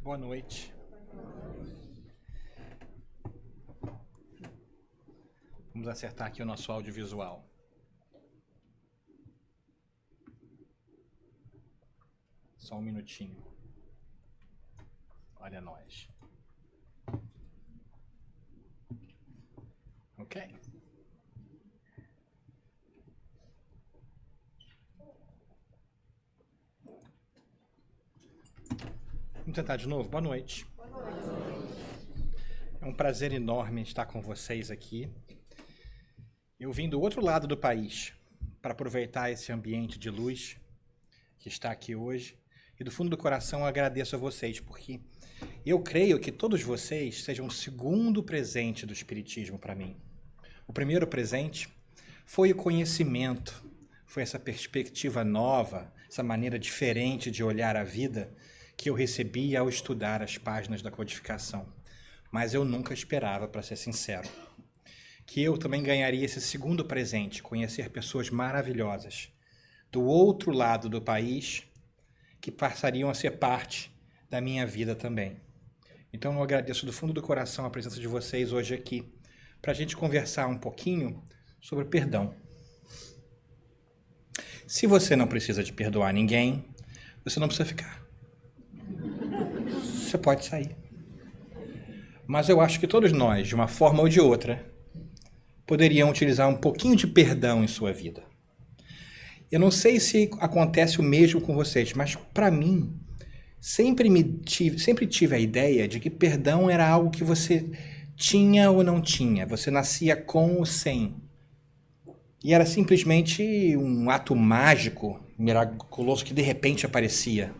Boa noite. Vamos acertar aqui o nosso audiovisual. Só um minutinho. Olha nós. Ok. Vamos tentar de novo? Boa noite. É um prazer enorme estar com vocês aqui. Eu vim do outro lado do país para aproveitar esse ambiente de luz que está aqui hoje. E do fundo do coração eu agradeço a vocês, porque eu creio que todos vocês sejam o segundo presente do Espiritismo para mim. O primeiro presente foi o conhecimento, foi essa perspectiva nova, essa maneira diferente de olhar a vida que eu recebi ao estudar as páginas da codificação. Mas eu nunca esperava, para ser sincero, que eu também ganharia esse segundo presente, conhecer pessoas maravilhosas do outro lado do país que passariam a ser parte da minha vida também. Então eu agradeço do fundo do coração a presença de vocês hoje aqui, para a gente conversar um pouquinho sobre perdão. Se você não precisa de perdoar ninguém, você não precisa ficar. Você pode sair. Mas eu acho que todos nós, de uma forma ou de outra, poderiam utilizar um pouquinho de perdão em sua vida. Eu não sei se acontece o mesmo com vocês, mas para mim, sempre tive a ideia de que perdão era algo que você tinha ou não tinha. Você nascia com ou sem. E era simplesmente um ato mágico, miraculoso, que de repente aparecia.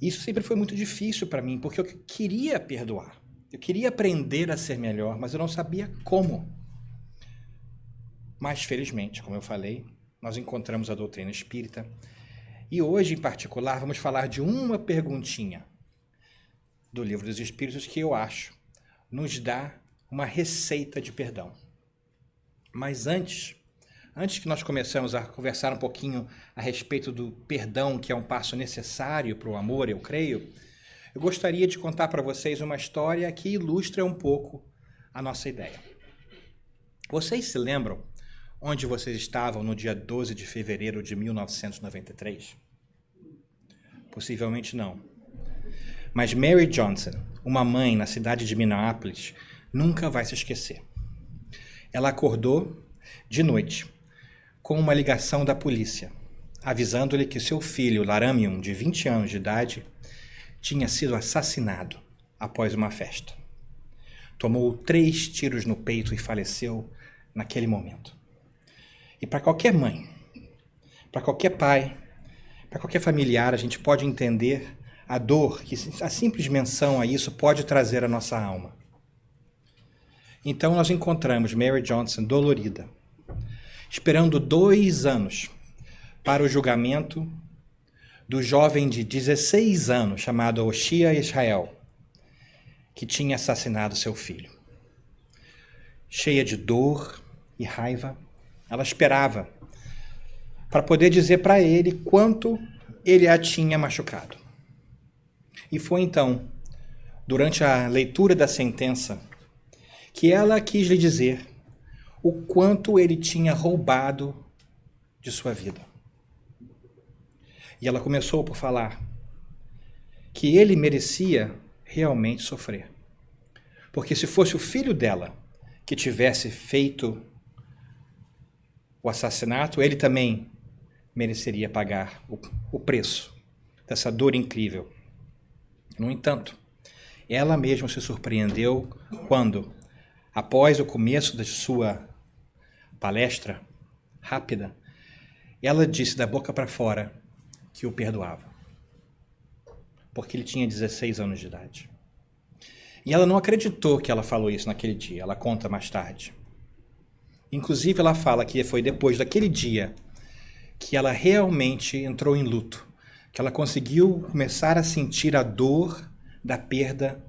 Isso sempre foi muito difícil para mim, porque eu queria perdoar. Eu queria aprender a ser melhor, mas eu não sabia como. Mas, felizmente, como eu falei, nós encontramos a doutrina espírita. E hoje, em particular, vamos falar de uma perguntinha do Livro dos Espíritos que eu acho nos dá uma receita de perdão. Mas antes que nós começemos a conversar um pouquinho a respeito do perdão, que é um passo necessário para o amor, eu creio, eu gostaria de contar para vocês uma história que ilustra um pouco a nossa ideia. Vocês se lembram onde vocês estavam no dia 12 de fevereiro de 1993? Possivelmente não. Mas Mary Johnson, uma mãe na cidade de Minneapolis, nunca vai se esquecer. Ela acordou de noite com uma ligação da polícia, avisando-lhe que seu filho, Laramiun, de 20 anos de idade, tinha sido assassinado após uma festa. Tomou 3 tiros no peito e faleceu naquele momento. E para qualquer mãe, para qualquer pai, para qualquer familiar, a gente pode entender a dor que a simples menção a isso pode trazer à nossa alma. Então nós encontramos Mary Johnson dolorida, esperando 2 anos para o julgamento do jovem de 16 anos chamado Oshia Israel, que tinha assassinado seu filho. Cheia de dor e raiva, ela esperava para poder dizer para ele quanto ele a tinha machucado. E foi então, durante a leitura da sentença, que ela quis lhe dizer o quanto ele tinha roubado de sua vida. E ela começou por falar que ele merecia realmente sofrer. Porque se fosse o filho dela que tivesse feito o assassinato, ele também mereceria pagar o preço dessa dor incrível. No entanto, ela mesma se surpreendeu quando, após o começo de sua palestra rápida, ela disse da boca para fora que o perdoava, porque ele tinha 16 anos de idade. E ela não acreditou que ela falou isso naquele dia, ela conta mais tarde. Inclusive, ela fala que foi depois daquele dia que ela realmente entrou em luto, que ela conseguiu começar a sentir a dor da perda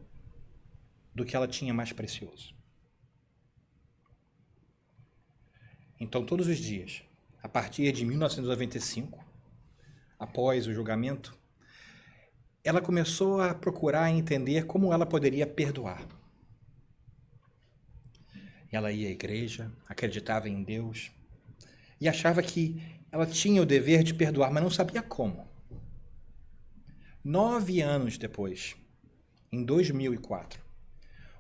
do que ela tinha mais precioso. Então, todos os dias, a partir de 1995, após o julgamento, ela começou a procurar entender como ela poderia perdoar. Ela ia à igreja, acreditava em Deus e achava que ela tinha o dever de perdoar, mas não sabia como. 9 anos depois, em 2004,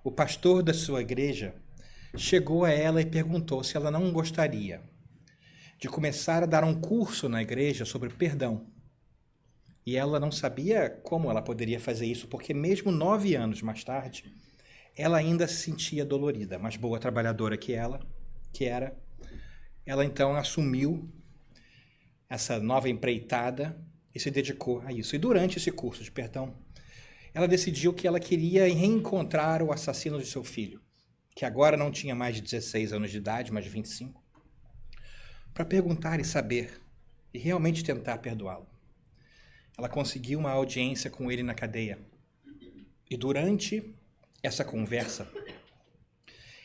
o pastor da sua igreja chegou a ela e perguntou se ela não gostaria de começar a dar um curso na igreja sobre perdão. E ela não sabia como ela poderia fazer isso, porque mesmo 9 anos mais tarde, ela ainda se sentia dolorida, mas boa trabalhadora que era, ela então assumiu essa nova empreitada e se dedicou a isso. E durante esse curso de perdão, ela decidiu que ela queria reencontrar o assassino de seu filho, que agora não tinha mais de 16 anos de idade, mas de 25, para perguntar e saber, e realmente tentar perdoá-lo. Ela conseguiu uma audiência com ele na cadeia. E durante essa conversa,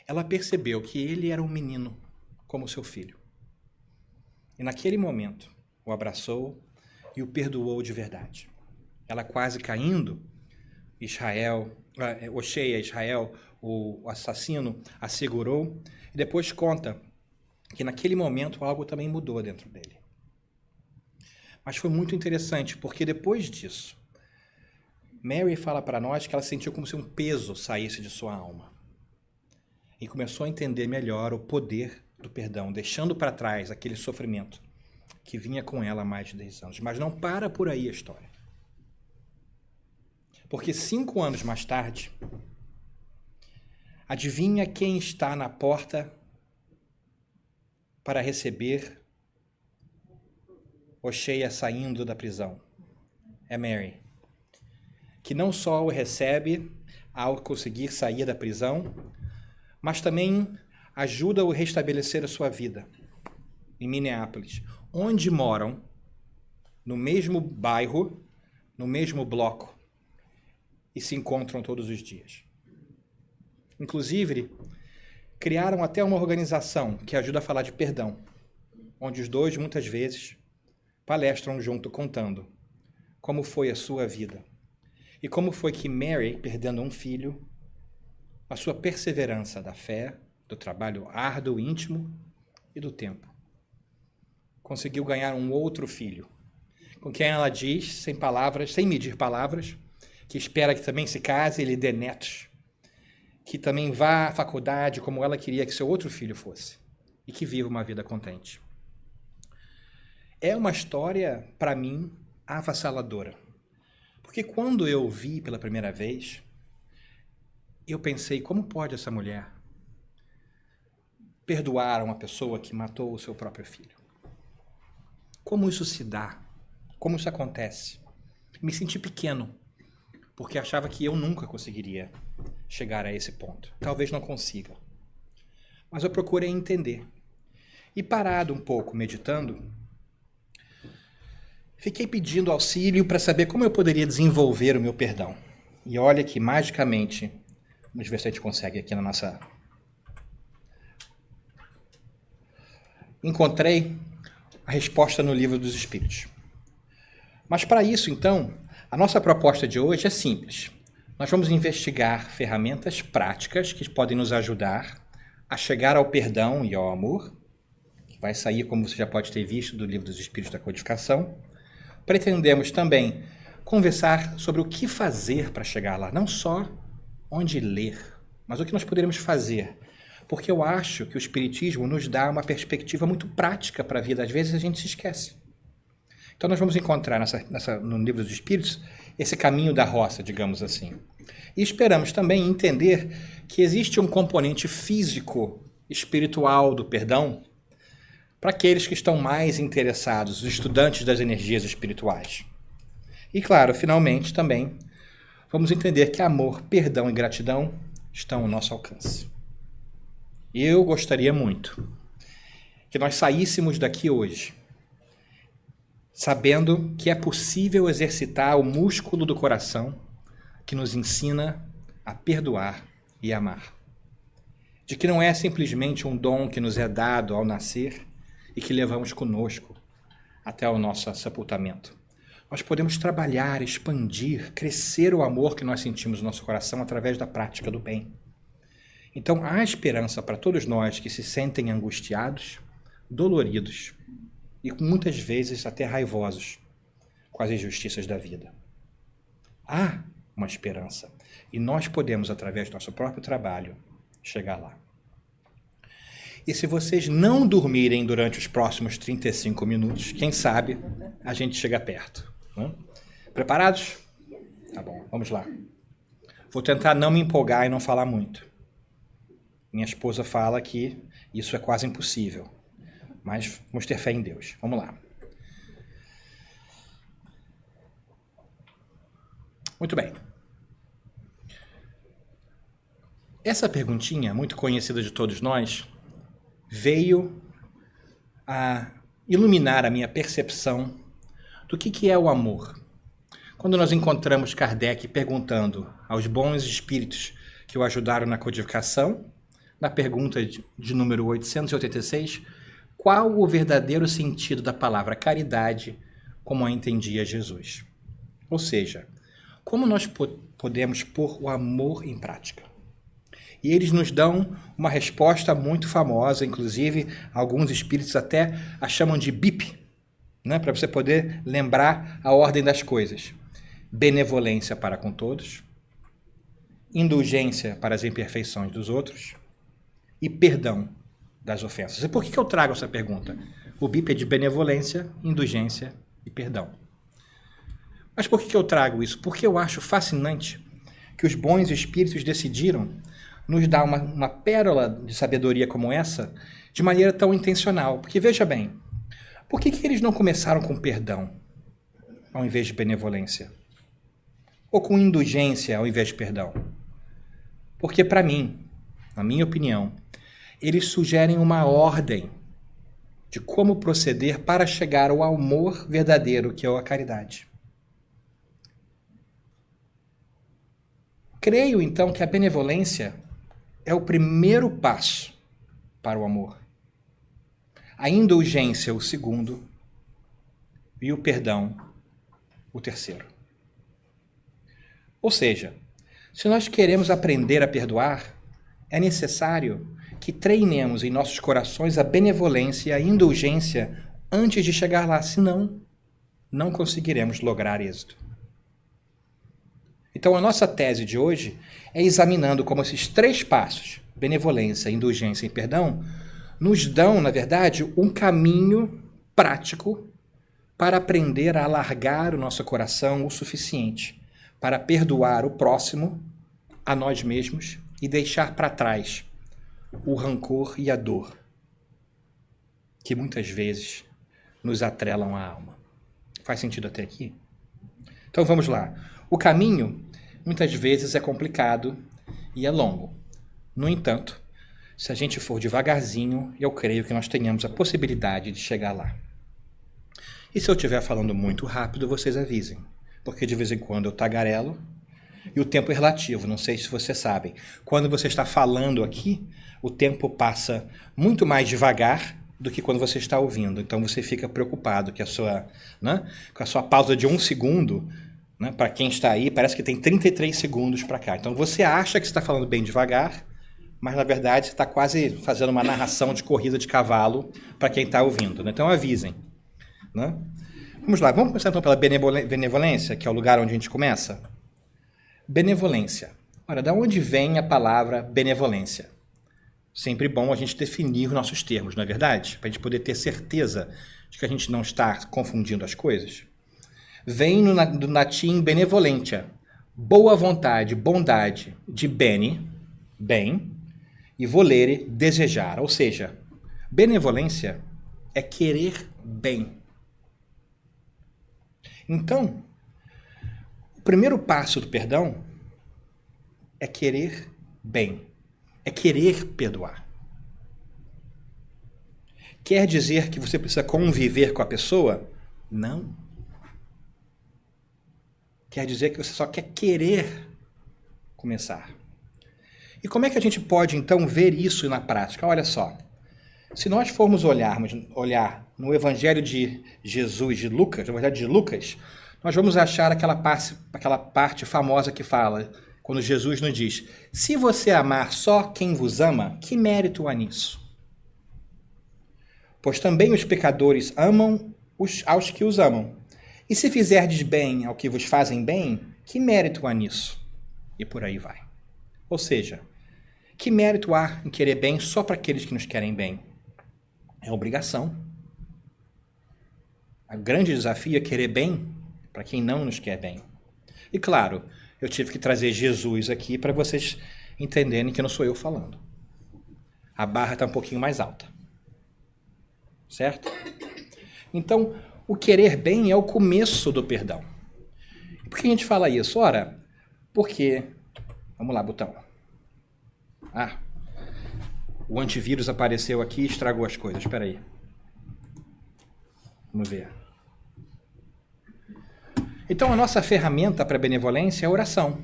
ela percebeu que ele era um menino, como seu filho. E naquele momento, o abraçou e o perdoou de verdade. Ela quase caindo, Israel, o assassino, a segurou e depois conta que naquele momento algo também mudou dentro dele. Mas foi muito interessante, porque depois disso, Mary fala para nós que ela sentiu como se um peso saísse de sua alma. E começou a entender melhor o poder do perdão, deixando para trás aquele sofrimento que vinha com ela há mais de 10 anos. Mas não para por aí a história. Porque 5 anos mais tarde, adivinha quem está na porta para receber Oshea saindo da prisão? É Mary, que não só o recebe ao conseguir sair da prisão, mas também ajuda-o a restabelecer a sua vida em Minneapolis, onde moram no mesmo bairro, no mesmo bloco, e se encontram todos os dias. Inclusive, criaram até uma organização que ajuda a falar de perdão, onde os dois, muitas vezes, palestram junto contando como foi a sua vida e como foi que Mary, perdendo um filho, a sua perseverança da fé, do trabalho árduo, íntimo e do tempo, conseguiu ganhar um outro filho, com quem ela diz, sem palavras, sem medir palavras, que espera que também se case e lhe dê netos, que também vá à faculdade como ela queria que seu outro filho fosse e que viva uma vida contente. É uma história, para mim, avassaladora. Porque quando eu vi pela primeira vez, eu pensei, como pode essa mulher perdoar uma pessoa que matou o seu próprio filho? Como isso se dá? Como isso acontece? Me senti pequeno, porque achava que eu nunca conseguiria chegar a esse ponto. Talvez não consiga. Mas eu procurei entender. E parado um pouco, meditando, fiquei pedindo auxílio para saber como eu poderia desenvolver o meu perdão. E olha que, magicamente, vamos ver se a gente consegue aqui na nossa... Encontrei a resposta no Livro dos Espíritos. Mas para isso, então, a nossa proposta de hoje é simples. Nós vamos investigar ferramentas práticas que podem nos ajudar a chegar ao perdão e ao amor, que vai sair, como você já pode ter visto, do Livro dos Espíritos da Codificação. Pretendemos também conversar sobre o que fazer para chegar lá, não só onde ler, mas o que nós poderemos fazer. Porque eu acho que o Espiritismo nos dá uma perspectiva muito prática para a vida. Às vezes a gente se esquece. Então nós vamos encontrar no Livro dos Espíritos esse caminho da roça, digamos assim. E esperamos também entender que existe um componente físico, espiritual do perdão para aqueles que estão mais interessados, os estudantes das energias espirituais. E claro, finalmente também vamos entender que amor, perdão e gratidão estão ao nosso alcance. Eu gostaria muito que nós saíssemos daqui hoje sabendo que é possível exercitar o músculo do coração que nos ensina a perdoar e amar. De que não é simplesmente um dom que nos é dado ao nascer e que levamos conosco até o nosso sepultamento. nós podemos trabalhar, expandir, crescer o amor que nós sentimos no nosso coração através da prática do bem. Então, há esperança para todos nós que se sentem angustiados, doloridos e muitas vezes até raivosos com as injustiças da vida. Há uma esperança e nós podemos, através do nosso próprio trabalho, chegar lá. E se vocês não dormirem durante os próximos 35 minutos, quem sabe a gente chega perto. Né? Preparados? Tá bom, vamos lá. Vou tentar não me empolgar e não falar muito. Minha esposa fala que isso é quase impossível, mas vamos ter fé em Deus. Vamos lá. Muito bem. Essa perguntinha, muito conhecida de todos nós, veio a iluminar a minha percepção do que é o amor. Quando nós encontramos Kardec perguntando aos bons espíritos que o ajudaram na codificação, na pergunta de número 886, qual o verdadeiro sentido da palavra caridade como a entendia Jesus? Ou seja, como nós podemos pôr o amor em prática? E eles nos dão uma resposta muito famosa, inclusive alguns espíritos até a chamam de BIP, né? Para você poder lembrar a ordem das coisas. Benevolência para com todos, indulgência para as imperfeições dos outros e perdão das ofensas. E por que eu trago essa pergunta? O BIP é de benevolência, indulgência e perdão. Mas por que eu trago isso? Porque eu acho fascinante que os bons espíritos decidiram nos dar uma pérola de sabedoria como essa de maneira tão intencional. Porque veja bem, por que eles não começaram com perdão ao invés de benevolência? Ou com indulgência ao invés de perdão? Porque para mim, na minha opinião, eles sugerem uma ordem de como proceder para chegar ao amor verdadeiro, que é a caridade. Creio, então, que a benevolência é o primeiro passo para o amor. A indulgência, o segundo, e o perdão, o terceiro. Ou seja, se nós queremos aprender a perdoar, é necessário que treinemos em nossos corações a benevolência e a indulgência antes de chegar lá, senão não conseguiremos lograr êxito. Então, a nossa tese de hoje é examinando como esses três passos, benevolência, indulgência e perdão, nos dão, na verdade, um caminho prático para aprender a alargar o nosso coração o suficiente para perdoar o próximo, a nós mesmos e deixar para trás o rancor e a dor que muitas vezes nos atrelam a alma. Faz sentido até aqui? Então vamos lá. O caminho muitas vezes é complicado e é longo. No entanto, se a gente for devagarzinho, eu creio que nós tenhamos a possibilidade de chegar lá. E se eu estiver falando muito rápido, vocês avisem, porque de vez em quando eu tagarelo e o tempo é relativo, não sei se vocês sabem. Quando você está falando aqui, o tempo passa muito mais devagar do que quando você está ouvindo. Então você fica preocupado que com a sua pausa de 1 segundo, né, para quem está aí, parece que tem 33 segundos para cá. Então você acha que está falando bem devagar, mas na verdade você está quase fazendo uma narração de corrida de cavalo para quem está ouvindo. Né? Então avisem. Né? Vamos lá, vamos começar então pela benevolência, que é o lugar onde a gente começa. Benevolência. Ora, da onde vem a palavra benevolência? Sempre bom a gente definir os nossos termos, não é verdade? Para a gente poder ter certeza de que a gente não está confundindo as coisas. Vem do latim benevolentia, boa vontade, bondade, de bene, bem, e volere, desejar. Ou seja, benevolência é querer bem. Então, o primeiro passo do perdão é querer bem, é querer perdoar. Quer dizer que você precisa conviver com a pessoa? Não. Quer dizer que você só quer querer começar. E como é que a gente pode, então, ver isso na prática? Olha só, se nós formos olhar no Evangelho de Jesus, de Lucas, no Evangelho de Lucas, nós vamos achar aquela parte famosa que fala, quando Jesus nos diz, se você amar só quem vos ama, que mérito há nisso? Pois também os pecadores amam aos que os amam. E se fizerdes bem ao que vos fazem bem, que mérito há nisso? E por aí vai. Ou seja, que mérito há em querer bem só para aqueles que nos querem bem? É obrigação. O grande desafio é querer bem para quem não nos quer bem. E claro, eu tive que trazer Jesus aqui para vocês entenderem que não sou eu falando. A barra está um pouquinho mais alta. Certo? Então, o querer bem é o começo do perdão. Por que a gente fala isso? Ora, porque... Vamos lá, botão. O antivírus apareceu aqui e estragou as coisas. Espera aí. Vamos ver. Então, a nossa ferramenta para a benevolência é a oração.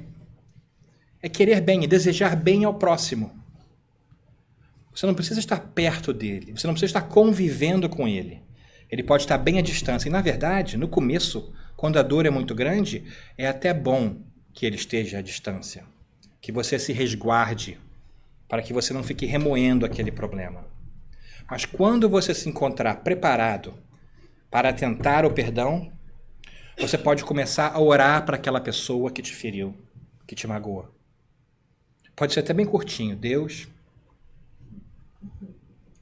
É querer bem, é desejar bem ao próximo. Você não precisa estar perto dele, você não precisa estar convivendo com ele. Ele pode estar bem à distância. E, na verdade, no começo, quando a dor é muito grande, é até bom que ele esteja à distância. Que você se resguarde, para que você não fique remoendo aquele problema. Mas quando você se encontrar preparado para tentar o perdão, você pode começar a orar para aquela pessoa que te feriu, que te magoou. Pode ser até bem curtinho. Deus,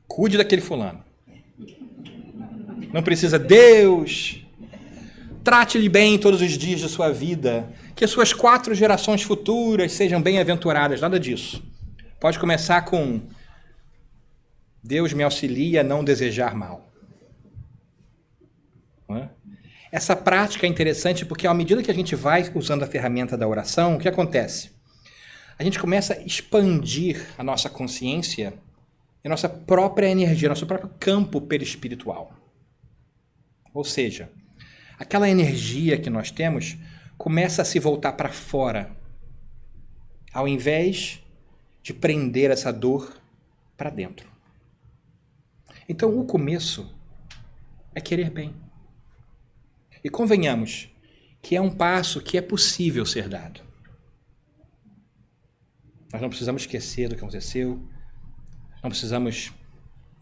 cuide daquele fulano. Não precisa, Deus, trate-lhe bem todos os dias de sua vida, que as suas 4 gerações futuras sejam bem-aventuradas, nada disso. Pode começar com, Deus me auxilia a não desejar mal. Essa prática é interessante porque, à medida que a gente vai usando a ferramenta da oração, o que acontece? A gente começa a expandir a nossa consciência e a nossa própria energia, nosso próprio campo perispiritual. Ou seja, aquela energia que nós temos começa a se voltar para fora, ao invés de prender essa dor para dentro. Então, o começo é querer bem. E convenhamos que é um passo que é possível ser dado. Nós não precisamos esquecer do que aconteceu, não precisamos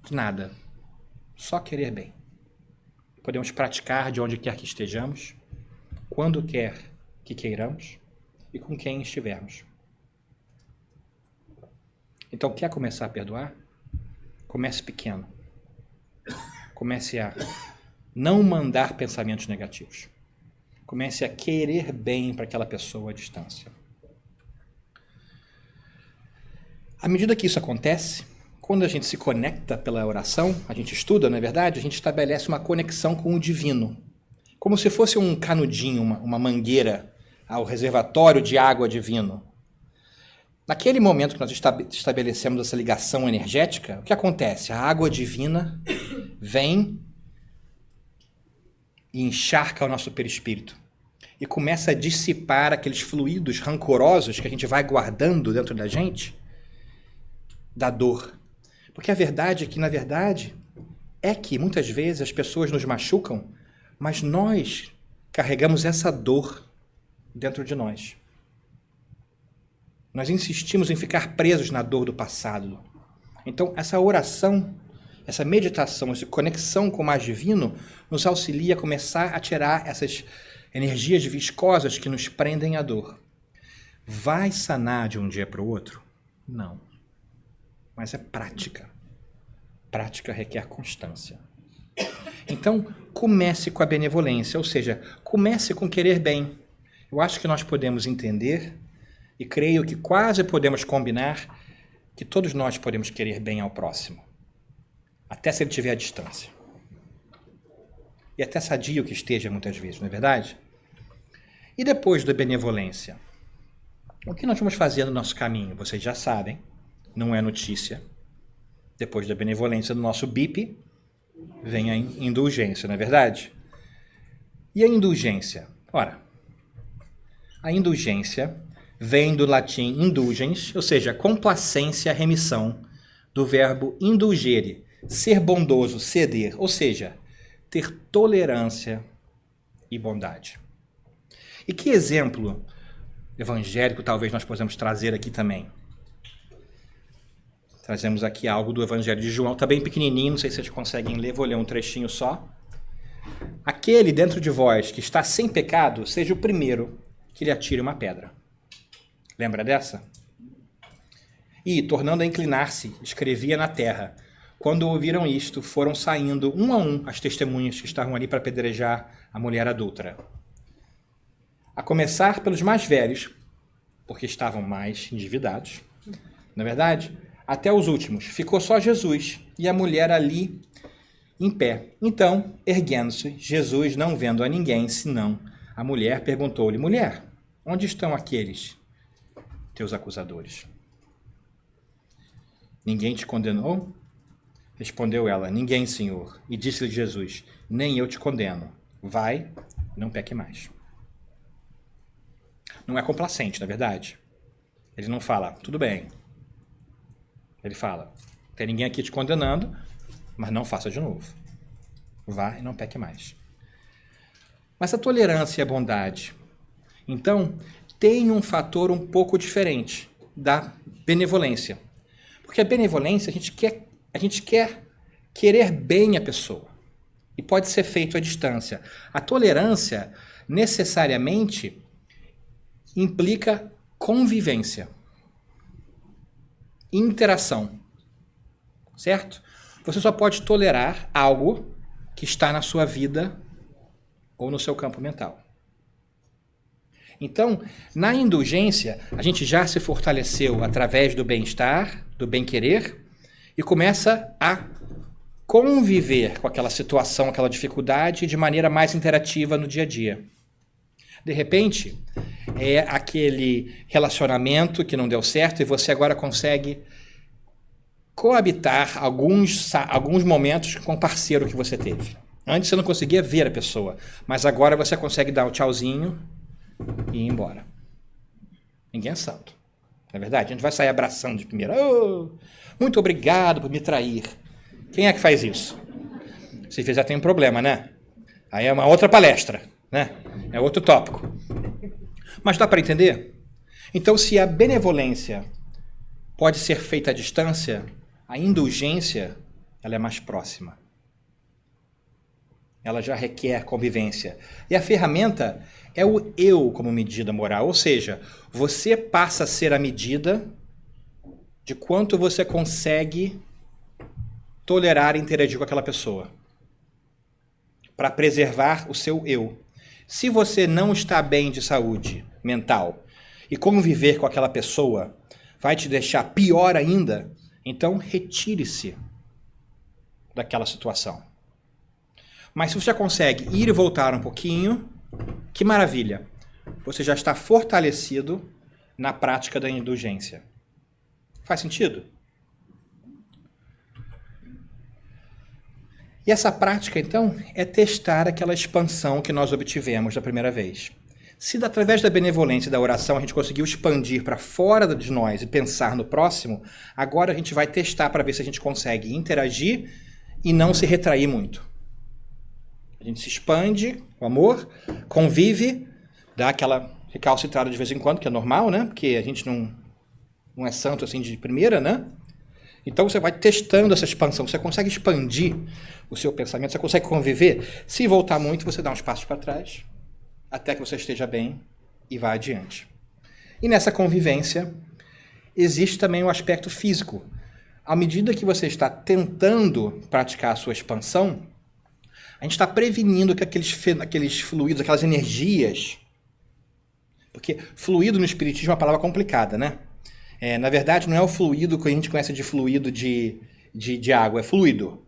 de nada, só querer bem. Podemos praticar de onde quer que estejamos, quando quer que queiramos e com quem estivermos. Então, quer começar a perdoar? Comece pequeno. Comece a não mandar pensamentos negativos. Comece a querer bem para aquela pessoa à distância. À medida que isso acontece, quando a gente se conecta pela oração, a gente estuda, não é verdade? A gente estabelece uma conexão com o divino. Como se fosse um canudinho, uma mangueira ao reservatório de água divino. Naquele momento que nós estabelecemos essa ligação energética, o que acontece? A água divina vem e encharca o nosso perispírito. E começa a dissipar aqueles fluidos rancorosos que a gente vai guardando dentro da gente, da dor. Porque a verdade é que, na verdade, é que muitas vezes as pessoas nos machucam, mas nós carregamos essa dor dentro de nós. Nós insistimos em ficar presos na dor do passado. Então, essa oração, essa meditação, essa conexão com o mais divino nos auxilia a começar a tirar essas energias viscosas que nos prendem à dor. Vai sanar de um dia para o outro? Não. Mas é prática. Prática requer constância. Então, comece com a benevolência, ou seja, comece com querer bem. Eu acho que nós podemos entender, e creio que quase podemos combinar, que todos nós podemos querer bem ao próximo. Até se ele estiver à distância. E até sadio que esteja muitas vezes, não é verdade? E depois da benevolência? O que nós vamos fazer no nosso caminho? Vocês já sabem, não é notícia. Depois da benevolência do nosso BIP, vem a indulgência, não é verdade? E a indulgência? Ora, a indulgência vem do latim indulgens, ou seja, complacência, remissão, do verbo indulgere, ser bondoso, ceder, ou seja, ter tolerância e bondade. E que exemplo evangélico talvez nós possamos trazer aqui também? Trazemos aqui algo do Evangelho de João, está bem pequenininho, não sei se vocês conseguem ler, vou ler um trechinho só. Aquele dentro de vós que está sem pecado, seja o primeiro que lhe atire uma pedra. Lembra dessa? E, tornando a inclinar-se, escrevia na terra. Quando ouviram isto, foram saindo um a um as testemunhas que estavam ali para apedrejar a mulher adúltera. A começar pelos mais velhos, porque estavam mais endividados, na verdade, até os últimos. Ficou só Jesus e a mulher ali em pé. Então, erguendo-se, Jesus, não vendo a ninguém, senão a mulher, perguntou-lhe: mulher, onde estão aqueles teus acusadores? Ninguém te condenou? Respondeu ela: ninguém, Senhor. E disse-lhe Jesus: nem eu te condeno. Vai, não peque mais. Não é complacente, na verdade. Ele não fala, tudo bem. Ele fala, tem ninguém aqui te condenando, mas não faça de novo. Vá e não peque mais. Mas a tolerância e a bondade, então, tem um fator um pouco diferente da benevolência. Porque a benevolência, a gente quer querer bem a pessoa. E pode ser feito à distância. A tolerância, necessariamente, implica convivência. Interação. Certo? Você só pode tolerar algo que está na sua vida ou no seu campo mental. Então, na indulgência, a gente já se fortaleceu através do bem-estar, do bem-querer, e começa a conviver com aquela situação, aquela dificuldade de maneira mais interativa no dia a dia. De repente, é aquele relacionamento que não deu certo e você agora consegue coabitar alguns momentos com o parceiro que você teve. Antes você não conseguia ver a pessoa, mas agora você consegue dar um tchauzinho e ir embora. Ninguém é santo. Não é verdade? A gente vai sair abraçando de primeira. Oh, muito obrigado por me trair. Quem é que faz isso? Se fizer, tem um problema, né? Aí é uma outra palestra, né? É outro tópico. Mas dá para entender? Então, se a benevolência pode ser feita à distância, a indulgência ela é mais próxima. Ela já requer convivência. E a ferramenta é o eu como medida moral. Ou seja, você passa a ser a medida de quanto você consegue tolerar e interagir com aquela pessoa. Para preservar o seu eu. Se você não está bem de saúde mental e conviver com aquela pessoa vai te deixar pior ainda, então retire-se daquela situação. Mas se você consegue ir e voltar um pouquinho, que maravilha. Você já está fortalecido na prática da indulgência. Faz sentido? E essa prática, então, é testar aquela expansão que nós obtivemos da primeira vez. Se através da benevolência e da oração a gente conseguiu expandir para fora de nós e pensar no próximo, agora a gente vai testar para ver se a gente consegue interagir e não se retrair muito. A gente se expande, o amor, convive, dá aquela recalcitrada de vez em quando, que é normal, né? Porque a gente não é santo assim de primeira, né? Então você vai testando essa expansão, você consegue expandir o seu pensamento, você consegue conviver. Se voltar muito, você dá uns passos para trás, até que você esteja bem e vá adiante. E nessa convivência, existe também o aspecto físico. À medida que você está tentando praticar a sua expansão, a gente está prevenindo que aqueles fluidos, aquelas energias... Porque fluido no espiritismo é uma palavra complicada, né? Na verdade, não é o fluido que a gente conhece de fluido de água, é fluido.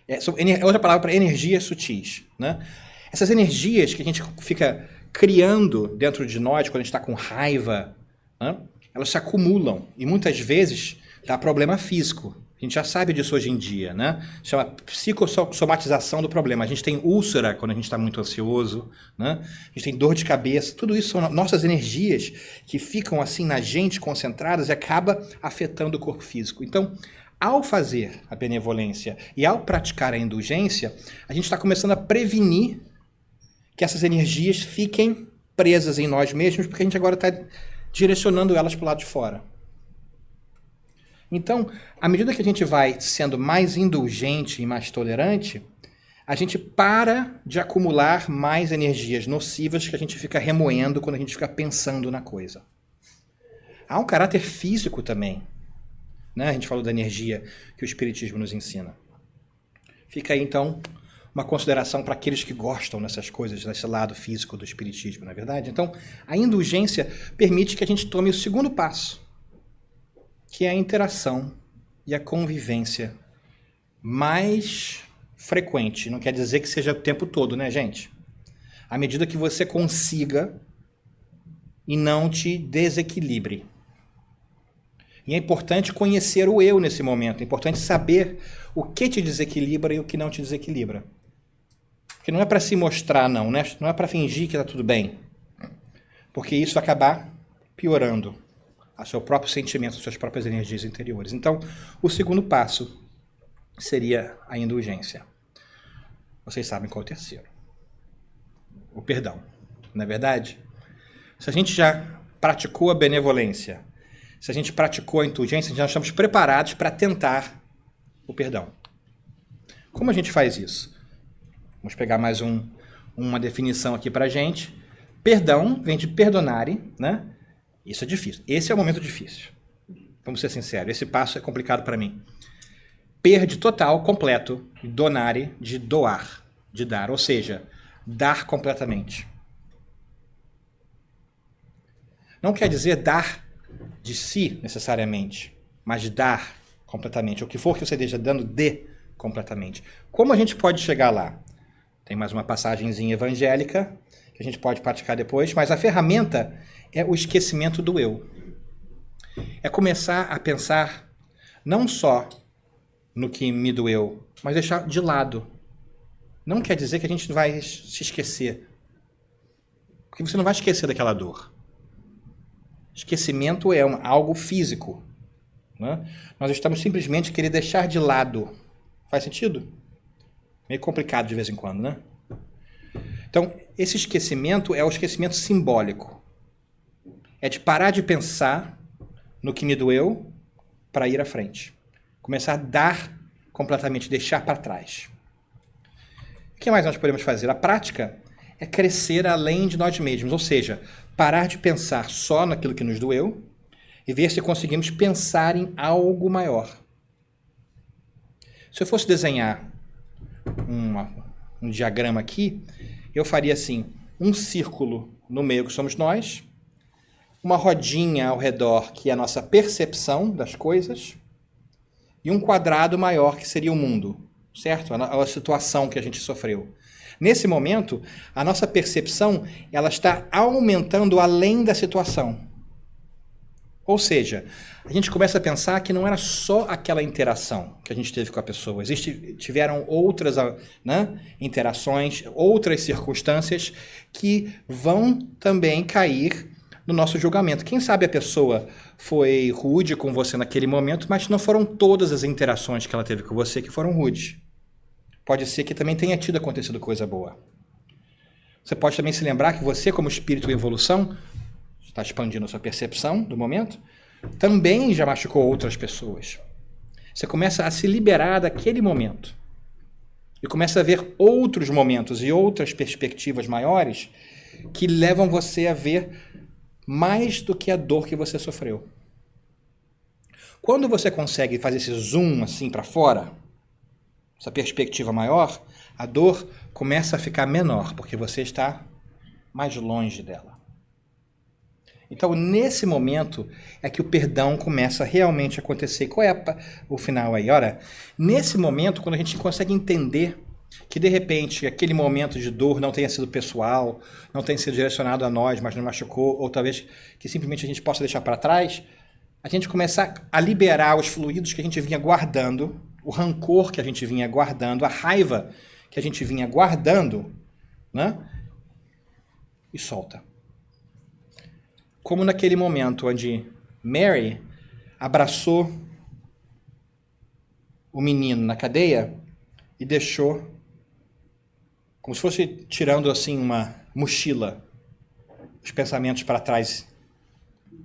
É outra palavra para energias sutis, né? Essas energias que a gente fica criando dentro de nós, quando a gente está com raiva, né? Elas se acumulam e muitas vezes dá problema físico. A gente já sabe disso hoje em dia, né? Chama psicossomatização do problema. A gente tem úlcera quando a gente está muito ansioso, né? A gente tem dor de cabeça. Tudo isso são nossas energias que ficam assim na gente concentradas e acaba afetando o corpo físico. Então, ao fazer a benevolência e ao praticar a indulgência, a gente está começando a prevenir que essas energias fiquem presas em nós mesmos, porque a gente agora está direcionando elas para o lado de fora. Então, à medida que a gente vai sendo mais indulgente e mais tolerante, a gente para de acumular mais energias nocivas que a gente fica remoendo quando a gente fica pensando na coisa. Há um caráter físico também, né? A gente falou da energia que o Espiritismo nos ensina. Fica aí, então, uma consideração para aqueles que gostam dessas coisas, desse lado físico do Espiritismo, não é verdade? Então, a indulgência permite que a gente tome o segundo passo, que é a interação e a convivência mais frequente. Não quer dizer que seja o tempo todo, né, gente? À medida que você consiga e não te desequilibre. E é importante conhecer o eu nesse momento. É importante saber o que te desequilibra e o que não te desequilibra. Porque não é para se mostrar, não, né? Não é para fingir que está tudo bem. Porque isso vai acabar piorando o seu próprio sentimento, as suas próprias energias interiores. Então, o segundo passo seria a indulgência. Vocês sabem qual é o terceiro. O perdão. Não é verdade? Se a gente já praticou a benevolência, se a gente praticou a indulgência, já estamos preparados para tentar o perdão. Como a gente faz isso? Vamos pegar mais uma definição aqui para a gente. Perdão vem de perdonare, né? Isso é difícil. Esse é o momento difícil. Vamos ser sinceros. Esse passo é complicado para mim. Per total, completo, e donare de doar, de dar. Ou seja, dar completamente. Não quer dizer dar de si, necessariamente, mas dar completamente. O que for que você esteja dando, dê completamente. Como a gente pode chegar lá? Tem mais uma passagenzinha evangélica que a gente pode praticar depois, mas a ferramenta é o esquecimento do eu. É começar a pensar não só no que me doeu, mas deixar de lado. Não quer dizer que a gente vai se esquecer. Porque você não vai esquecer daquela dor. Esquecimento é algo físico. Né? Nós estamos simplesmente querendo deixar de lado. Faz sentido? Meio complicado de vez em quando, né? Então, esse esquecimento é o esquecimento simbólico. É de parar de pensar no que me doeu para ir à frente. Começar a dar completamente, deixar para trás. O que mais nós podemos fazer? A prática é crescer além de nós mesmos, ou seja, parar de pensar só naquilo que nos doeu e ver se conseguimos pensar em algo maior. Se eu fosse desenhar um diagrama aqui, eu faria assim, um círculo no meio que somos nós, uma rodinha ao redor que é a nossa percepção das coisas e um quadrado maior que seria o mundo, certo? A situação que a gente sofreu. Nesse momento, a nossa percepção ela está aumentando além da situação. Ou seja, a gente começa a pensar que não era só aquela interação que a gente teve com a pessoa. Tiveram outras, né, interações, outras circunstâncias que vão também cair no nosso julgamento. Quem sabe a pessoa foi rude com você naquele momento, mas não foram todas as interações que ela teve com você que foram rudes. Pode ser que também tenha acontecido coisa boa. Você pode também se lembrar que você, como espírito em evolução, está expandindo a sua percepção do momento, também já machucou outras pessoas. Você começa a se liberar daquele momento. E começa a ver outros momentos e outras perspectivas maiores que levam você a ver mais do que a dor que você sofreu. Quando você consegue fazer esse zoom assim para fora, essa perspectiva maior, a dor começa a ficar menor, porque você está mais longe dela. Então, nesse momento, é que o perdão começa realmente a acontecer. Qual é o final aí? Ora, nesse momento, quando a gente consegue entender que, de repente, aquele momento de dor não tenha sido pessoal, não tenha sido direcionado a nós, mas nos machucou, ou talvez que simplesmente a gente possa deixar para trás, a gente começa a liberar os fluidos que a gente vinha guardando, o rancor que a gente vinha guardando, a raiva que a gente vinha guardando, né? E solta. Como naquele momento onde Mary abraçou o menino na cadeia e deixou, como se fosse tirando assim uma mochila, os pensamentos para trás,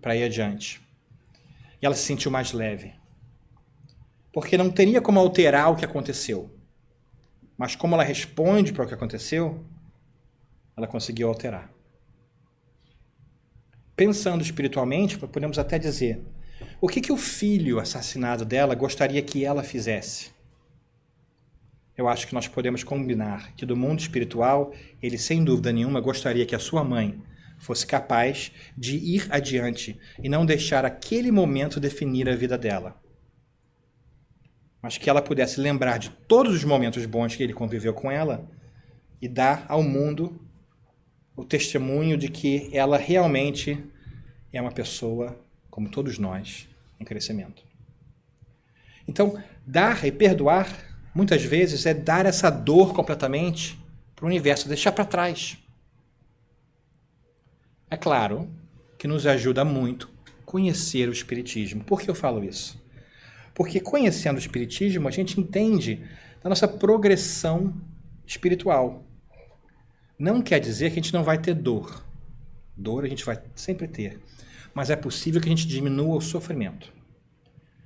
para ir adiante. E ela se sentiu mais leve. Porque não teria como alterar o que aconteceu. Mas como ela responde para o que aconteceu, ela conseguiu alterar. Pensando espiritualmente, podemos até dizer, o que o filho assassinado dela gostaria que ela fizesse? Eu acho que nós podemos combinar que do mundo espiritual, ele sem dúvida nenhuma gostaria que a sua mãe fosse capaz de ir adiante e não deixar aquele momento definir a vida dela. Mas que ela pudesse lembrar de todos os momentos bons que ele conviveu com ela e dar ao mundo o testemunho de que ela realmente é uma pessoa, como todos nós, em crescimento. Então, dar e perdoar, muitas vezes, é dar essa dor completamente para o universo, deixar para trás. É claro que nos ajuda muito conhecer o Espiritismo. Por que eu falo isso? Porque conhecendo o Espiritismo, a gente entende a nossa progressão espiritual. Não quer dizer que a gente não vai ter dor. Dor a gente vai sempre ter. Mas é possível que a gente diminua o sofrimento.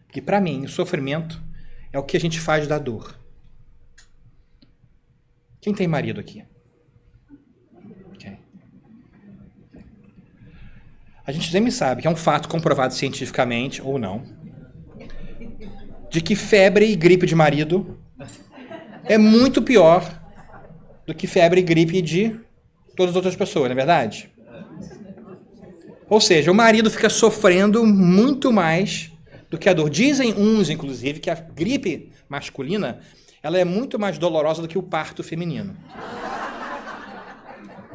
Porque para mim, o sofrimento é o que a gente faz da dor. Quem tem marido aqui? Okay. A gente sempre sabe que é um fato comprovado cientificamente, ou não, de que febre e gripe de marido é muito pior do que febre e gripe de todas as outras pessoas, não é verdade? Ou seja, o marido fica sofrendo muito mais do que a dor. Dizem uns, inclusive, que a gripe masculina ela é muito mais dolorosa do que o parto feminino.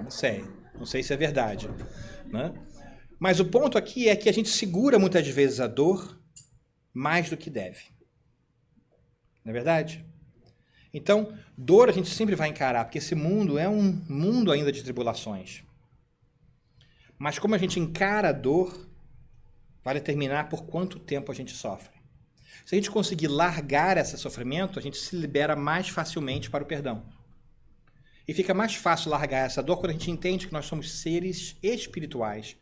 Não sei se é verdade, né? Mas o ponto aqui é que a gente segura muitas vezes a dor mais do que deve. Não é verdade? Então, dor a gente sempre vai encarar, porque esse mundo é um mundo ainda de tribulações. Mas como a gente encara a dor, vai determinar por quanto tempo a gente sofre. Se a gente conseguir largar esse sofrimento, a gente se libera mais facilmente para o perdão. E fica mais fácil largar essa dor quando a gente entende que nós somos seres espirituais,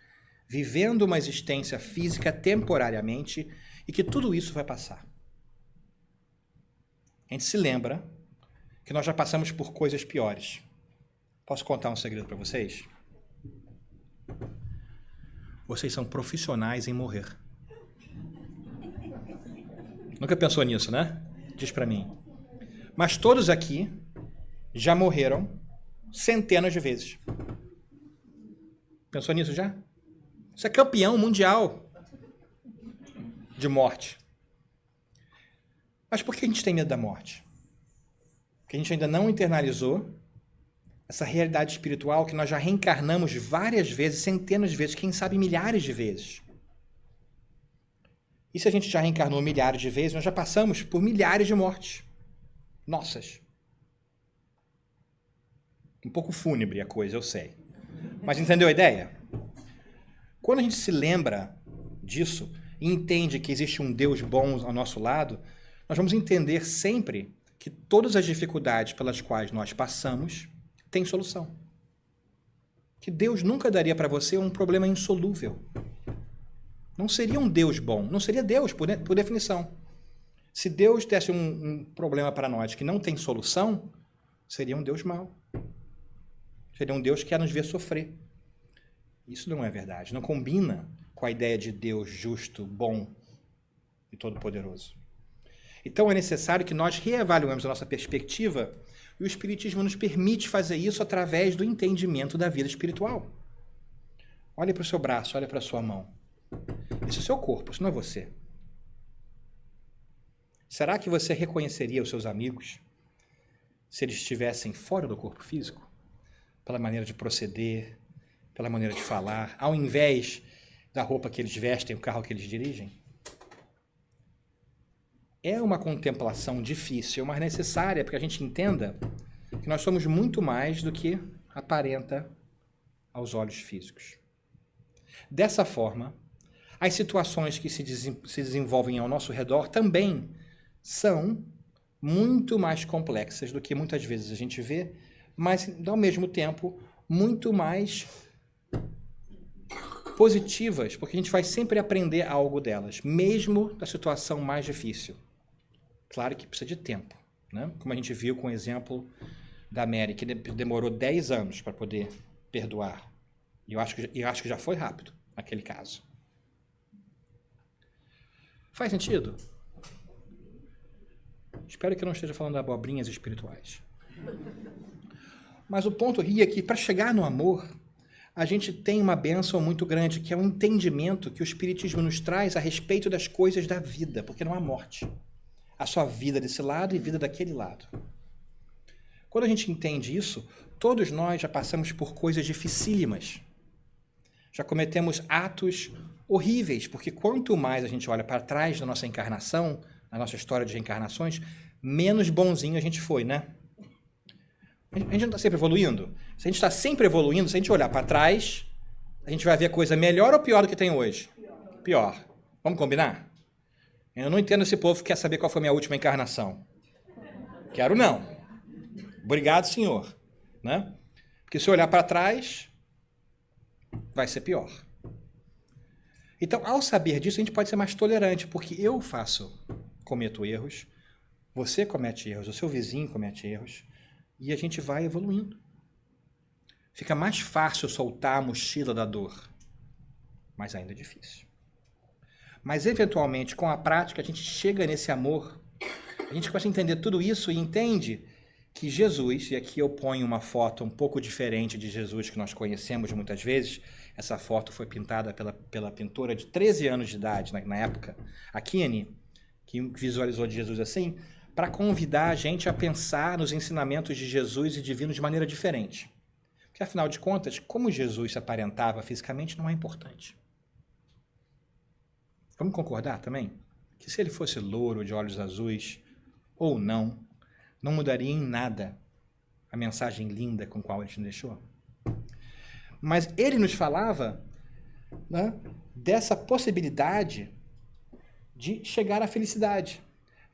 vivendo uma existência física temporariamente e que tudo isso vai passar. A gente se lembra que nós já passamos por coisas piores. Posso contar um segredo para vocês? Vocês são profissionais em morrer. Nunca pensou nisso, né? Diz para mim. Mas todos aqui já morreram centenas de vezes. Pensou nisso já? Você é campeão mundial de morte. Mas por que a gente tem medo da morte? Porque a gente ainda não internalizou essa realidade espiritual que nós já reencarnamos várias vezes, centenas de vezes, quem sabe milhares de vezes. E se a gente já reencarnou milhares de vezes, nós já passamos por milhares de mortes. Nossas. Um pouco fúnebre a coisa, eu sei. Mas entendeu a ideia? Quando a gente se lembra disso e entende que existe um Deus bom ao nosso lado, nós vamos entender sempre que todas as dificuldades pelas quais nós passamos têm solução. Que Deus nunca daria para você um problema insolúvel. Não seria um Deus bom, não seria Deus, por definição. Se Deus desse um problema para nós que não tem solução, seria um Deus mau. Seria um Deus que quer nos ver sofrer. Isso não é verdade, não combina com a ideia de Deus justo, bom e todo-poderoso. Então é necessário que nós reavaliemos a nossa perspectiva e o Espiritismo nos permite fazer isso através do entendimento da vida espiritual. Olhe para o seu braço, olhe para a sua mão. Esse é o seu corpo, isso não é você. Será que você reconheceria os seus amigos se eles estivessem fora do corpo físico? Pela maneira de proceder, pela maneira de falar, ao invés da roupa que eles vestem, o carro que eles dirigem? É uma contemplação difícil, mas necessária para que a gente entenda que nós somos muito mais do que aparenta aos olhos físicos. Dessa forma, as situações que se desenvolvem ao nosso redor também são muito mais complexas do que muitas vezes a gente vê, mas, ao mesmo tempo, muito mais positivas, porque a gente vai sempre aprender algo delas, mesmo da situação mais difícil. Claro que precisa de tempo, né? Como a gente viu com o exemplo da Mary, que demorou 10 anos para poder perdoar. E eu acho que já foi rápido naquele caso. Faz sentido? Espero que eu não esteja falando de abobrinhas espirituais. Mas o ponto aqui é que, para chegar no amor, a gente tem uma bênção muito grande, que é o entendimento que o Espiritismo nos traz a respeito das coisas da vida, porque não há morte. Há só vida desse lado e vida daquele lado. Quando a gente entende isso, todos nós já passamos por coisas dificílimas. Já cometemos atos horríveis, porque quanto mais a gente olha para trás da nossa encarnação, na nossa história de reencarnações, menos bonzinho a gente foi, né? A gente não está sempre evoluindo? Se a gente está sempre evoluindo, se a gente olhar para trás, a gente vai ver a coisa melhor ou pior do que tem hoje? Pior. Vamos combinar? Eu não entendo esse povo que quer saber qual foi a minha última encarnação. Quero não. Obrigado, senhor. Né? Porque se eu olhar para trás, vai ser pior. Então, ao saber disso, a gente pode ser mais tolerante, porque eu cometo erros, você comete erros, o seu vizinho comete erros, e a gente vai evoluindo. Fica mais fácil soltar a mochila da dor, mas ainda é difícil. Mas, eventualmente, com a prática, a gente chega nesse amor, a gente começa a entender tudo isso e entende que Jesus, e aqui eu ponho uma foto um pouco diferente de Jesus que nós conhecemos muitas vezes, essa foto foi pintada pela pintora de 13 anos de idade na época, a Kiene, que visualizou de Jesus assim, para convidar a gente a pensar nos ensinamentos de Jesus e divino de maneira diferente. Porque, afinal de contas, como Jesus se aparentava fisicamente não é importante. Vamos concordar também? Que se ele fosse louro, de olhos azuis, ou não mudaria em nada a mensagem linda com a qual ele te deixou. Mas ele nos falava, né, dessa possibilidade de chegar à felicidade.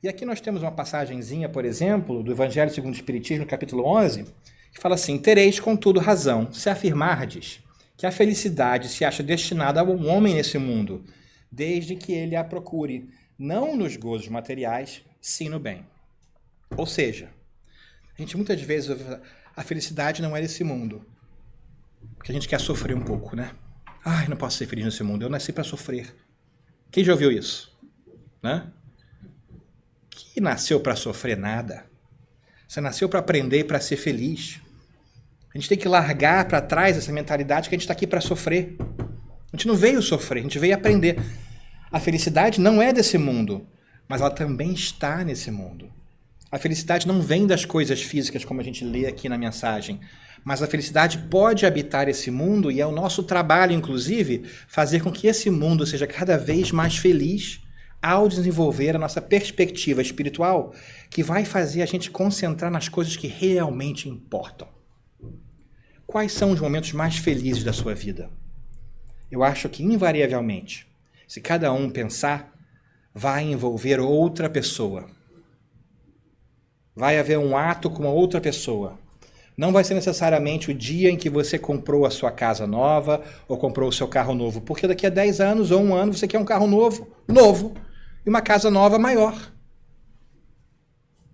E aqui nós temos uma passagenzinha, por exemplo, do Evangelho segundo o Espiritismo, capítulo 11, que fala assim: tereis, contudo, razão, se afirmardes que a felicidade se acha destinada a um homem nesse mundo, desde que ele a procure, não nos gozos materiais, sim no bem. Ou seja, a gente muitas vezes ouve, a felicidade não é desse mundo. Porque a gente quer sofrer um pouco, né? Ai, não posso ser feliz nesse mundo, eu nasci para sofrer. Quem já ouviu isso? Né? Que nasceu para sofrer nada. Você nasceu para aprender e para ser feliz. A gente tem que largar para trás essa mentalidade que a gente está aqui para sofrer. A gente não veio sofrer, a gente veio aprender. A felicidade não é desse mundo, mas ela também está nesse mundo. A felicidade não vem das coisas físicas, como a gente lê aqui na mensagem, mas a felicidade pode habitar esse mundo e é o nosso trabalho, inclusive, fazer com que esse mundo seja cada vez mais feliz ao desenvolver a nossa perspectiva espiritual, que vai fazer a gente concentrar nas coisas que realmente importam. Quais são os momentos mais felizes da sua vida? Eu acho que, invariavelmente, se cada um pensar, vai envolver outra pessoa. Vai haver um ato com uma outra pessoa. Não vai ser necessariamente o dia em que você comprou a sua casa nova ou comprou o seu carro novo, porque daqui a 10 anos ou um ano você quer um carro novo, e uma casa nova maior.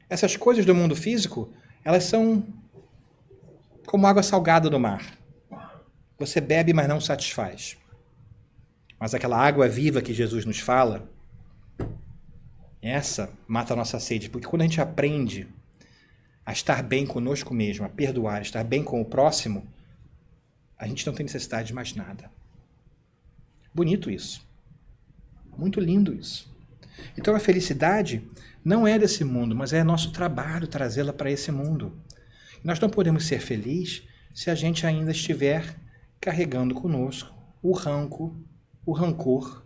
Essas coisas do mundo físico, elas são como água salgada do mar. Você bebe, mas não satisfaz. Mas aquela água viva que Jesus nos fala, essa mata a nossa sede, porque quando a gente aprende a estar bem conosco mesmo, a perdoar, a estar bem com o próximo, a gente não tem necessidade de mais nada. Bonito isso. Muito lindo isso. Então a felicidade não é desse mundo, mas é nosso trabalho trazê-la para esse mundo. E nós não podemos ser felizes se a gente ainda estiver carregando conosco o rancor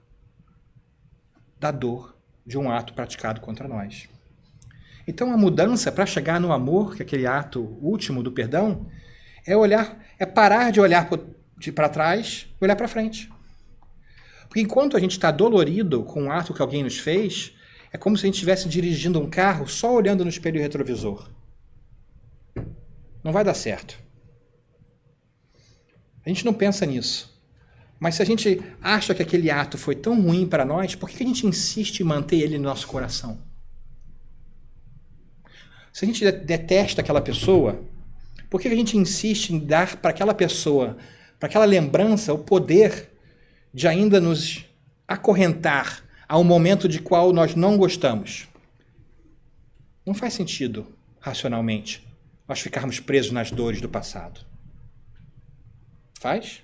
da dor de um ato praticado contra nós. Então a mudança para chegar no amor, que é aquele ato último do perdão, é parar de olhar para trás e olhar para frente. Porque enquanto a gente está dolorido com um ato que alguém nos fez, é como se a gente estivesse dirigindo um carro só olhando no espelho retrovisor. Não vai dar certo. A gente não pensa nisso. Mas se a gente acha que aquele ato foi tão ruim para nós, por que a gente insiste em manter ele no nosso coração? Se a gente detesta aquela pessoa, por que a gente insiste em dar para aquela pessoa, para aquela lembrança, o poder de ainda nos acorrentar a um momento de qual nós não gostamos? Não faz sentido, racionalmente, nós ficarmos presos nas dores do passado. Faz?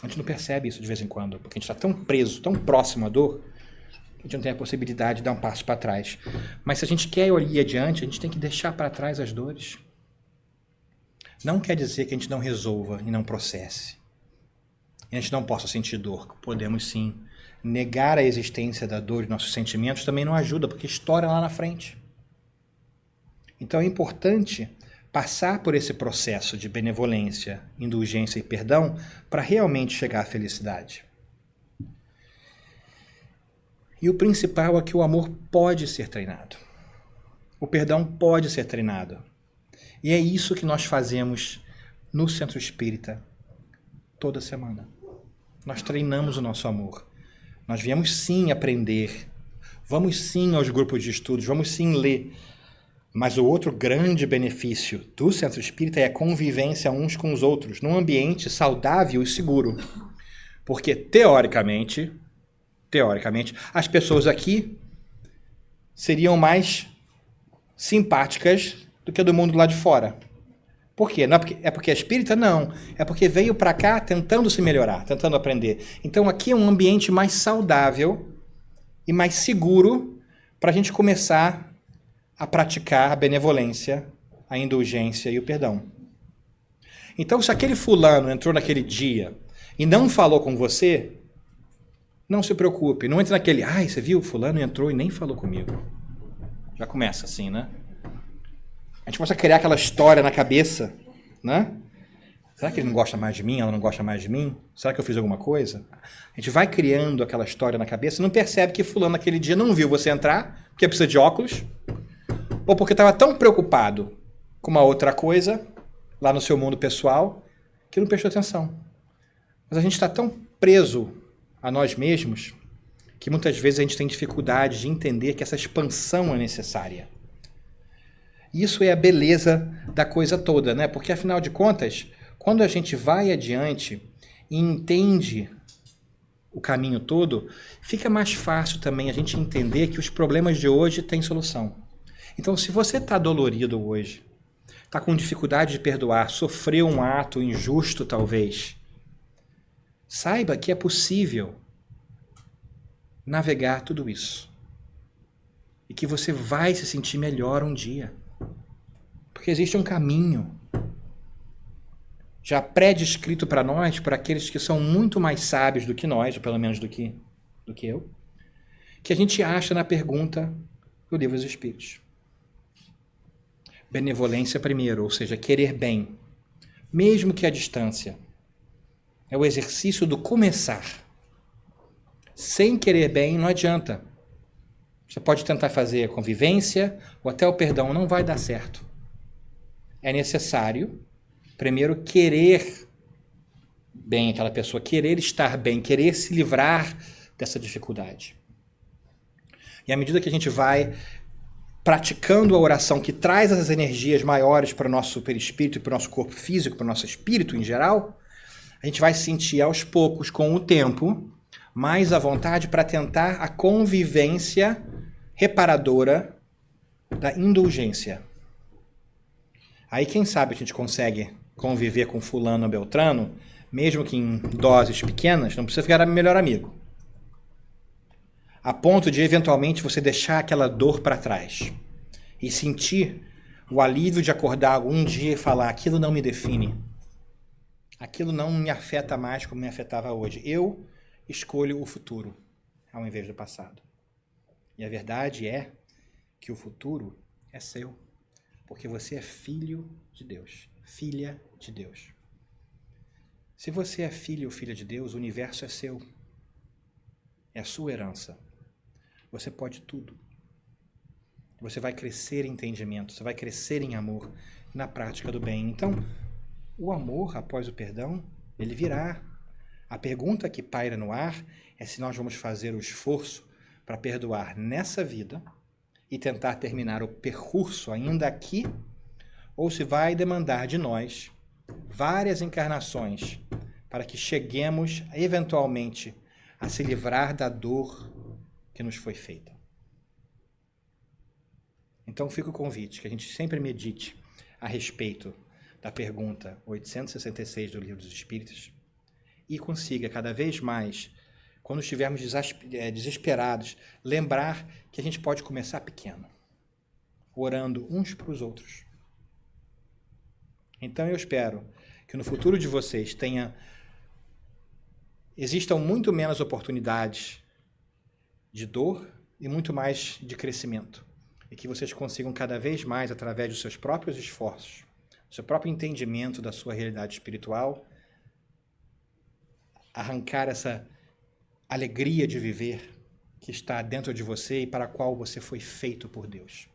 A gente não percebe isso de vez em quando, porque a gente está tão preso, tão próximo à dor, que a gente não tem a possibilidade de dar um passo para trás. Mas se a gente quer ir adiante, a gente tem que deixar para trás as dores. Não quer dizer que a gente não resolva e não processe. E a gente não possa sentir dor. Podemos sim. Negar a existência da dor e nossos sentimentos também não ajuda, porque estoura lá na frente. Então é importante passar por esse processo de benevolência, indulgência e perdão para realmente chegar à felicidade. E o principal é que o amor pode ser treinado. O perdão pode ser treinado. E é isso que nós fazemos no Centro Espírita toda semana. Nós treinamos o nosso amor. Nós viemos sim aprender. Vamos sim aos grupos de estudos, vamos sim ler. Mas o outro grande benefício do Centro Espírita é a convivência uns com os outros, num ambiente saudável e seguro. Porque, teoricamente, as pessoas aqui seriam mais simpáticas do que a do mundo lá de fora. Por quê? Não é porque é espírita? Não. É porque veio para cá tentando se melhorar, tentando aprender. Então aqui é um ambiente mais saudável e mais seguro para a gente começar a praticar a benevolência, a indulgência e o perdão. Então, se aquele fulano entrou naquele dia e não falou com você, não se preocupe. Não entre naquele, você viu, fulano entrou e nem falou comigo. Já começa assim, né? A gente começa a criar aquela história na cabeça, né? Será que ele não gosta mais de mim? Ela não gosta mais de mim? Será que eu fiz alguma coisa? A gente vai criando aquela história na cabeça e não percebe que fulano naquele dia não viu você entrar, porque precisa de óculos, ou porque estava tão preocupado com uma outra coisa, lá no seu mundo pessoal, que não prestou atenção. Mas a gente está tão preso a nós mesmos, que muitas vezes a gente tem dificuldade de entender que essa expansão é necessária. Isso é a beleza da coisa toda, né? Porque, afinal de contas, quando a gente vai adiante e entende o caminho todo, fica mais fácil também a gente entender que os problemas de hoje têm solução. Então, se você está dolorido hoje, está com dificuldade de perdoar, sofreu um ato injusto talvez, saiba que é possível navegar tudo isso. E que você vai se sentir melhor um dia. Porque existe um caminho já pré-descrito para nós, para aqueles que são muito mais sábios do que nós, ou pelo menos do que eu, que a gente acha na pergunta do Livro dos Espíritos. Benevolência primeiro, ou seja, querer bem, mesmo que à distância. É o exercício do começar. Sem querer bem não adianta. Você pode tentar fazer a convivência ou até o perdão, não vai dar certo. É necessário, primeiro, querer bem aquela pessoa, querer estar bem, querer se livrar dessa dificuldade. E à medida que a gente vai praticando a oração que traz as energias maiores para o nosso perispírito e para o nosso corpo físico, para o nosso espírito em geral, a gente vai sentir aos poucos, com o tempo, mais à vontade para tentar a convivência reparadora da indulgência. Aí, quem sabe a gente consegue conviver com fulano ou beltrano, mesmo que em doses pequenas, não precisa ficar melhor amigo. A ponto de, eventualmente, você deixar aquela dor para trás e sentir o alívio de acordar algum dia e falar, aquilo não me define. Aquilo não me afeta mais como me afetava hoje. Eu escolho o futuro ao invés do passado. E a verdade é que o futuro é seu, porque você é filho de Deus, filha de Deus. Se você é filho ou filha de Deus, o universo é seu. É a sua herança. Você pode tudo. Você vai crescer em entendimento, você vai crescer em amor, na prática do bem. Então, o amor após o perdão, ele virá. A pergunta que paira no ar é se nós vamos fazer o esforço para perdoar nessa vida e tentar terminar o percurso ainda aqui, ou se vai demandar de nós várias encarnações para que cheguemos eventualmente a se livrar da dor que nos foi feita. Então fica o convite, que a gente sempre medite a respeito da pergunta 866 do Livro dos Espíritos e consiga cada vez mais, quando estivermos desesperados, lembrar que a gente pode começar pequeno, orando uns para os outros. Então eu espero que no futuro de vocês existam muito menos oportunidades de dor e muito mais de crescimento. E que vocês consigam cada vez mais, através dos seus próprios esforços, do seu próprio entendimento da sua realidade espiritual, arrancar essa alegria de viver que está dentro de você e para a qual você foi feito por Deus.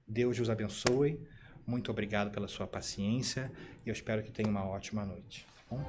Deus os abençoe. Muito obrigado pela sua paciência e eu espero que tenha uma ótima noite. Tá bom?